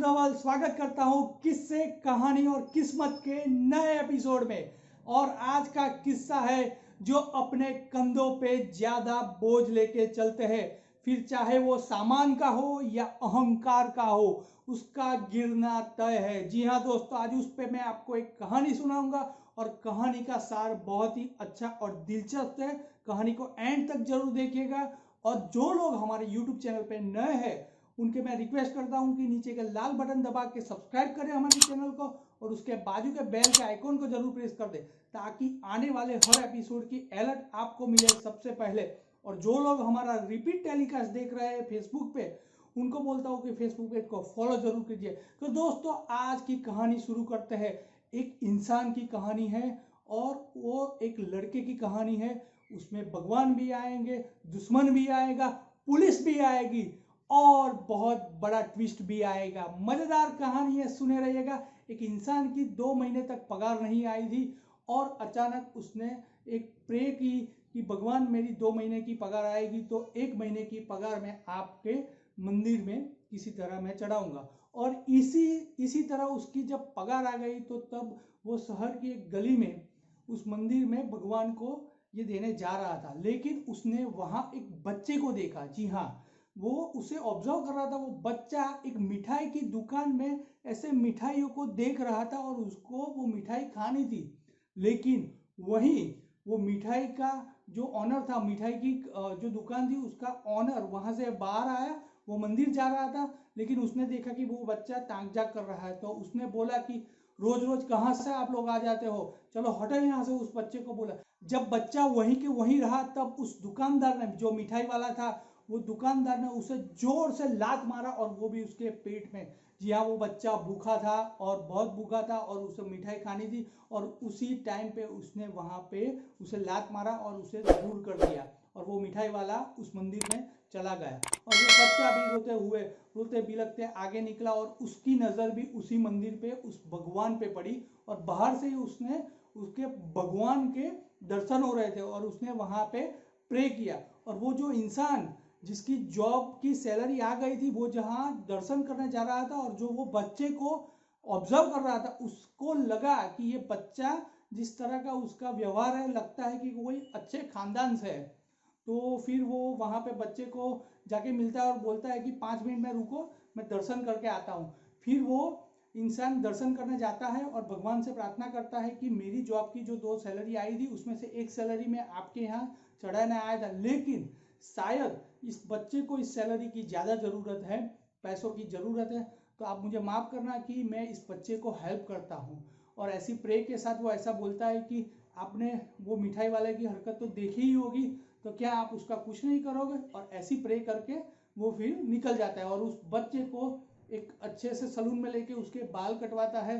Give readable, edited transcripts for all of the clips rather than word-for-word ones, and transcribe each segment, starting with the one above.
धवल स्वागत करता हूं किस्से कहानी और किस्मत के नए एपिसोड में। और आज का किस्सा है जो अपने कंधों पे ज्यादा बोझ लेके चलते हैं, फिर चाहे वो सामान का हो या अहंकार का हो, उसका गिरना तय है। जी हाँ दोस्तों, आज उस पे मैं आपको एक कहानी सुनाऊंगा और कहानी का सार बहुत ही अच्छा और दिलचस्प है। कहानी को एंड तक जरूर देखिएगा। और जो लोग हमारे YouTube चैनल पे नए हैं उनके मैं रिक्वेस्ट करता हूं कि नीचे के लाल बटन दबा के सब्सक्राइब करें हमारे चैनल को और उसके बाजू के बेल के आइकॉन को जरूर प्रेस कर दें ताकि आने वाले हर एपिसोड की अलर्ट आपको मिले सबसे पहले। और जो लोग हमारा रिपीट टेलीकास्ट देख रहे हैं फेसबुक पे, उनको बोलता हूँ कि फेसबुक पेज को फॉलो जरूर कीजिए। तो दोस्तों आज की कहानी शुरू करते हैं। एक इंसान की कहानी है और वो एक लड़के की कहानी है। उसमें भगवान भी आएंगे, दुश्मन भी आएगा, पुलिस भी आएगी और बहुत बड़ा ट्विस्ट भी आएगा। मजेदार कहानी है, सुने रहिएगा। एक इंसान की 2 महीने तक पगार नहीं आई थी और अचानक उसने एक प्रे की कि भगवान मेरी 2 महीने की पगार आएगी तो 1 महीने की पगार मैं आपके मंदिर में किसी तरह मैं चढ़ाऊंगा। और इसी तरह उसकी जब पगार आ गई तो तब वो शहर की एक गली में उस मंदिर में भगवान को ये देने जा रहा था, लेकिन उसने वहां एक बच्चे को देखा। जी हाँ, वो उसे ऑब्जर्व कर रहा था। वो बच्चा एक मिठाई की दुकान में ऐसे मिठाइयों को देख रहा था और उसको वो मिठाई खानी थी। लेकिन वहीं वो मिठाई का जो ऑनर था, मिठाई की जो दुकान थी उसका ऑनर वहां से बाहर आया। वो मंदिर जा रहा था लेकिन उसने देखा कि वो बच्चा ताक झाक कर रहा है, तो उसने बोला कि रोज रोज कहाँ से आप लोग आ जाते हो, चलो हटो यहाँ से। उस बच्चे को बोला। जब बच्चा वहीं के वहीं रहा तब उस दुकानदार ने, जो मिठाई वाला था, वो दुकानदार ने उसे जोर से लात मारा और वो भी उसके पेट में। जी हाँ, वो बच्चा भूखा था और बहुत भूखा था और उसे मिठाई खानी थी और उसी टाइम पे उसने वहां पे उसे लात मारा और उसे दूर कर दिया और वो मिठाई वाला उस मंदिर में चला गया। और वो बच्चा भी रोते बिलखते आगे निकला और उसकी नजर भी उसी मंदिर पे उस भगवान पे पड़ी और बाहर से ही उसने उसके भगवान के दर्शन हो रहे थे और उसने वहां पे प्रे किया। और वो जो इंसान जिसकी जॉब की सैलरी आ गई थी, वो जहां दर्शन करने जा रहा था और जो वो बच्चे को ऑब्जर्व कर रहा था, उसको लगा कि ये बच्चा जिस तरह का उसका व्यवहार है, लगता है कि कोई अच्छे खानदान से है। तो फिर वो वहां पे बच्चे को जाके मिलता है और बोलता है कि 5 मिनट में रुको, मैं दर्शन करके आता हूँ। फिर वो इंसान दर्शन करने जाता है और भगवान से प्रार्थना करता है कि मेरी जॉब की जो 2 सैलरी आई थी उसमें से एक सैलरी में आपके यहाँ चढ़ाने आया था, लेकिन शायद इस बच्चे को इस सैलरी की ज़्यादा ज़रूरत है, पैसों की ज़रूरत है, तो आप मुझे माफ़ करना कि मैं इस बच्चे को हेल्प करता हूँ। और ऐसी प्रे के साथ वो ऐसा बोलता है कि आपने वो मिठाई वाले की हरकत तो देखी ही होगी, तो क्या आप उसका कुछ नहीं करोगे। और ऐसी प्रे करके वो फिर निकल जाता है और उस बच्चे को एक अच्छे से सलून में लेके उसके बाल कटवाता है,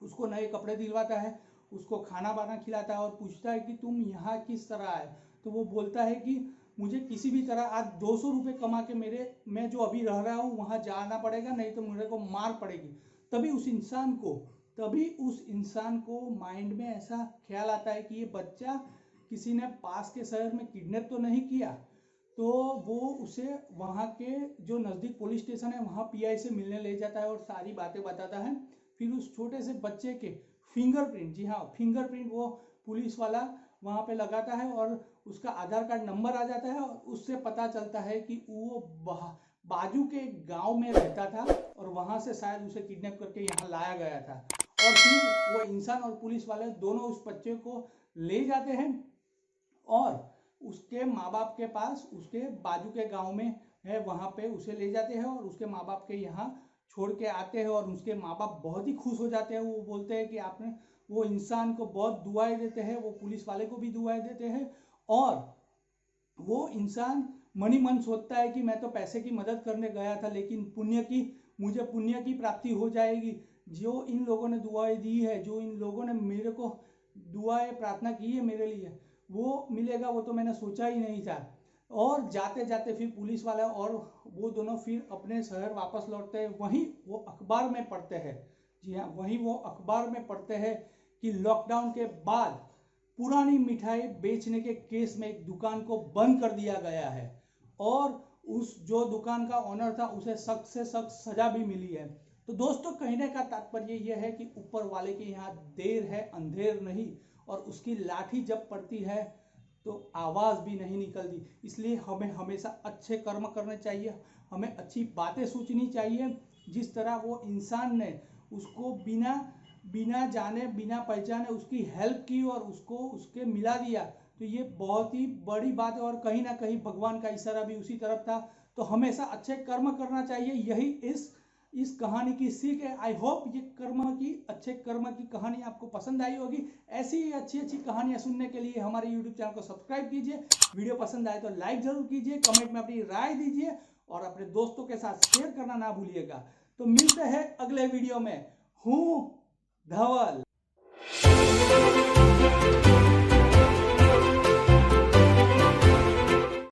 उसको नए कपड़े दिलवाता है, उसको खाना बाना खिलाता है और पूछता है कि तुम यहाँ किस तरह आए। तो वो बोलता है कि मुझे किसी भी तरह आज 200 रुपये कमा के मैं जो अभी रह रहा हूँ वहाँ जाना पड़ेगा, नहीं तो मेरे को मार पड़ेगी। तभी उस इंसान को माइंड में ऐसा ख्याल आता है कि ये बच्चा किसी ने पास के शहर में किडनैप तो नहीं किया। तो वो उसे वहाँ के जो नज़दीक पुलिस स्टेशन है वहाँ पीआई से मिलने ले जाता है और सारी बातें बताता है। फिर उस छोटे से बच्चे के फिंगरप्रिंट, जी हाँ फिंगरप्रिंट, वो पुलिस वाला वहाँ पे लगाता है और उसका आधार कार्ड नंबर आ जाता है और उससे पता चलता है कि वो बाजू के गांव में रहता था और वहाँ से शायद उसे किडनैप करके यहाँ लाया गया था। और फिर वो इंसान और पुलिस वाले दोनों उस बच्चे को ले जाते हैं और उसके माँ बाप के पास, उसके बाजू के गांव में है, वहाँ पे उसे ले जाते हैं और उसके माँ बाप के यहाँ छोड़ के आते हैं। और उसके माँ बाप बहुत ही खुश हो जाते हैं। वो बोलते हैं कि आपने वो इंसान को बहुत दुआएं देते हैं, वो पुलिस वाले को भी दुआएं देते हैं। और वो इंसान मन ही मन सोचता है कि मैं तो पैसे की मदद करने गया था लेकिन मुझे पुण्य की प्राप्ति हो जाएगी। जो इन लोगों ने दुआएं दी है, जो इन लोगों ने मेरे को दुआएं प्रार्थना की है मेरे लिए, वो मिलेगा, वो तो मैंने सोचा ही नहीं था। और जाते जाते फिर पुलिस वाला और वो दोनों फिर अपने शहर वापस लौटते हैं। वहीं वो अखबार में पढ़ते हैं, जी हाँ वहीं वो अखबार में पढ़ते हैं कि लॉकडाउन के बाद पुरानी मिठाई बेचने के केस में एक दुकान को बंद कर दिया गया है और उस जो दुकान का ऑनर था उसे सख्त से सख्त सजा भी मिली है। तो दोस्तों कहने का तात्पर्य यह है कि ऊपर वाले के यहाँ देर है अंधेर नहीं, और उसकी लाठी जब पड़ती है तो आवाज भी नहीं निकलती। इसलिए हमें हमेशा अच्छे कर्म करने चाहिए, हमें अच्छी बातें सोचनी चाहिए। जिस तरह वो इंसान ने उसको बिना जाने बिना पहचाने उसकी हेल्प की और उसको उसके मिला दिया, तो ये बहुत ही बड़ी बात है। और कहीं ना कहीं भगवान का इशारा भी उसी तरफ था। तो हमेशा अच्छे कर्म करना चाहिए, यही इस कहानी की सीख है। आई होप ये अच्छे कर्म की कहानी आपको पसंद आई होगी। ऐसी ही अच्छी अच्छी कहानियां सुनने के लिए हमारे यूट्यूब चैनल को सब्सक्राइब कीजिए। वीडियो पसंद आए तो लाइक जरूर कीजिए, कमेंट में अपनी राय दीजिए और अपने दोस्तों के साथ शेयर करना ना भूलिएगा। तो मिलते हैं अगले वीडियो में। हूँ धवल।